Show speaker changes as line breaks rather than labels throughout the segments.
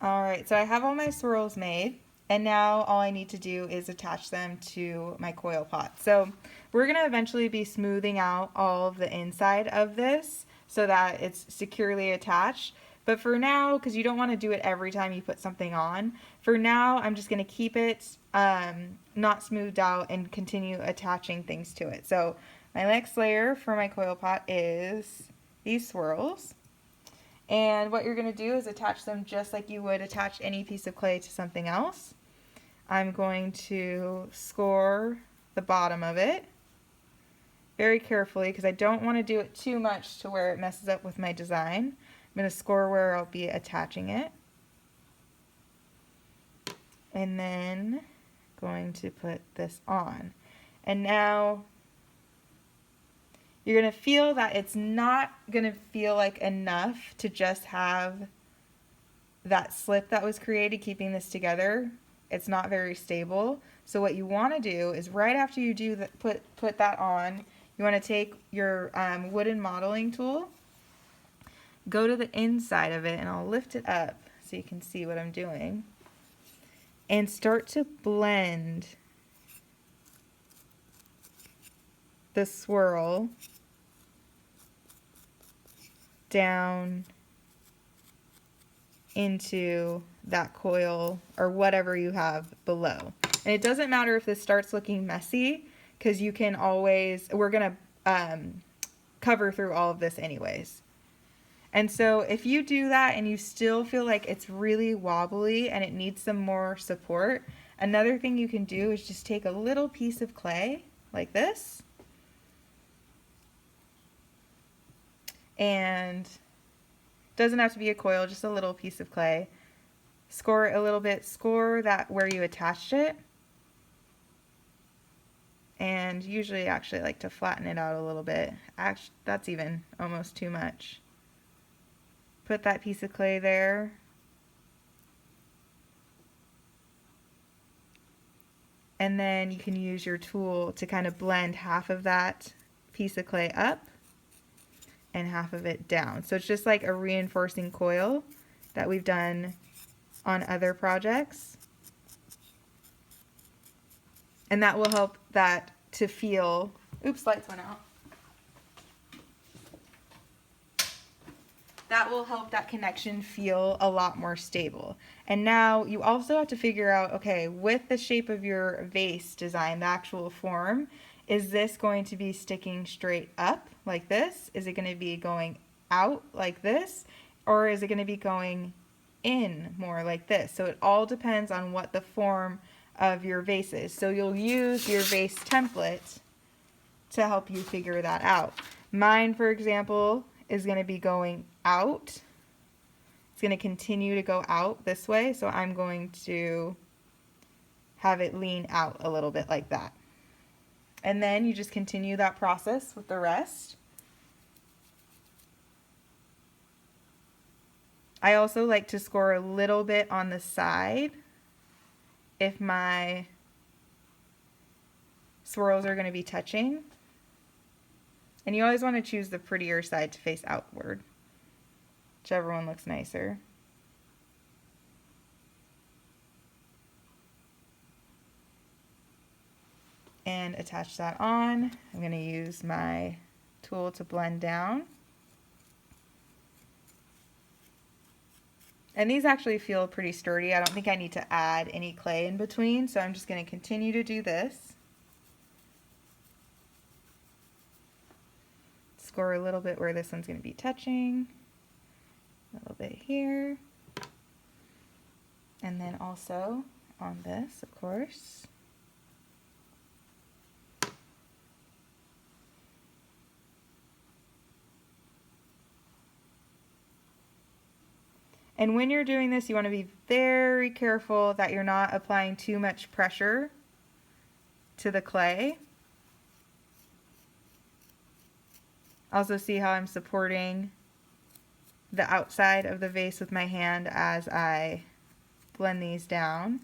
Alright, so I have all my swirls made, and now all I need to do is attach them to my coil pot. So we're going to eventually be smoothing out all of the inside of this so that it's securely attached. But for now, because you don't want to do it every time you put something on, for now I'm just going to keep it not smoothed out and continue attaching things to it. So my next layer for my coil pot is these swirls. And what you're going to do is attach them just like you would attach any piece of clay to something else. I'm going to score the bottom of it very carefully because I don't want to do it too much to where it messes up with my design. I'm going to score where I'll be attaching it. And then going to put this on. And now you're going to feel that it's not going to feel like enough to just have that slip that was created keeping this together. It's not very stable. So what you want to do is right after you do that, put that on, you want to take your wooden modeling tool, go to the inside of it, and I'll lift it up so you can see what I'm doing, and start to blend the swirl down into that coil or whatever you have below. And it doesn't matter if this starts looking messy because you can always, we're going to cover through all of this anyways. And so if you do that and you still feel like it's really wobbly and it needs some more support, another thing you can do is just take a little piece of clay like this, and doesn't have to be a coil, just a little piece of clay. Score it a little bit, score that where you attached it, and usually actually like to flatten it out a little bit. Actually, that's even almost too much. Put that piece of clay there. And then you can use your tool to kind of blend half of that piece of clay up and half of it down. So it's just like a reinforcing coil that we've done on other projects. And that will help that to feel, oops, lights went out. That will help that connection feel a lot more stable. And now you also have to figure out, okay, with the shape of your vase design, the actual form, is this going to be sticking straight up like this? Is it going to be going out like this? Or is it going to be going in more like this? So it all depends on what the form of your vase is. So you'll use your vase template to help you figure that out. Mine, for example, is going to be going out. It's going to continue to go out this way, so I'm going to have it lean out a little bit like that. And then you just continue that process with the rest. I also like to score a little bit on the side if my swirls are going to be touching. And you always want to choose the prettier side to face outward, whichever one looks nicer. And attach that on. I'm going to use my tool to blend down. And these actually feel pretty sturdy. I don't think I need to add any clay in between, so I'm just going to continue to do this. Score a little bit where this one's going to be touching, a little bit here, and then also on this, of course. And when you're doing this, you want to be very careful that you're not applying too much pressure to the clay. Also see how I'm supporting the outside of the vase with my hand as I blend these down.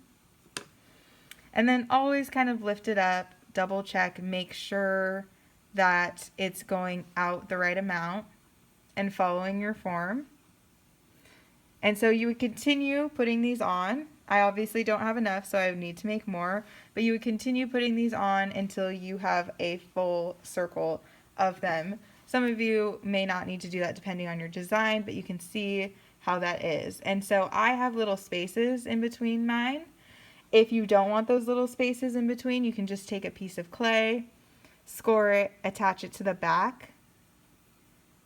And then always kind of lift it up, double check, make sure that it's going out the right amount and following your form. And so you would continue putting these on. I obviously don't have enough, so I would need to make more, but you would continue putting these on until you have a full circle of them. Some of you may not need to do that depending on your design, but you can see how that is. And so I have little spaces in between mine. If you don't want those little spaces in between, you can just take a piece of clay, score it, attach it to the back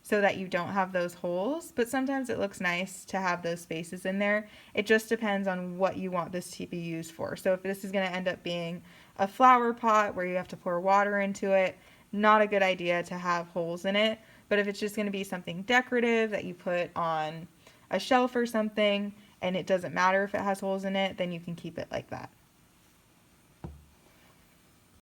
so that you don't have those holes. But sometimes it looks nice to have those spaces in there. It just depends on what you want this to be used for. So if this is going to end up being a flower pot where you have to pour water into it, not a good idea to have holes in it. But if it's just going to be something decorative that you put on a shelf or something, and it doesn't matter if it has holes in it, then you can keep it like that.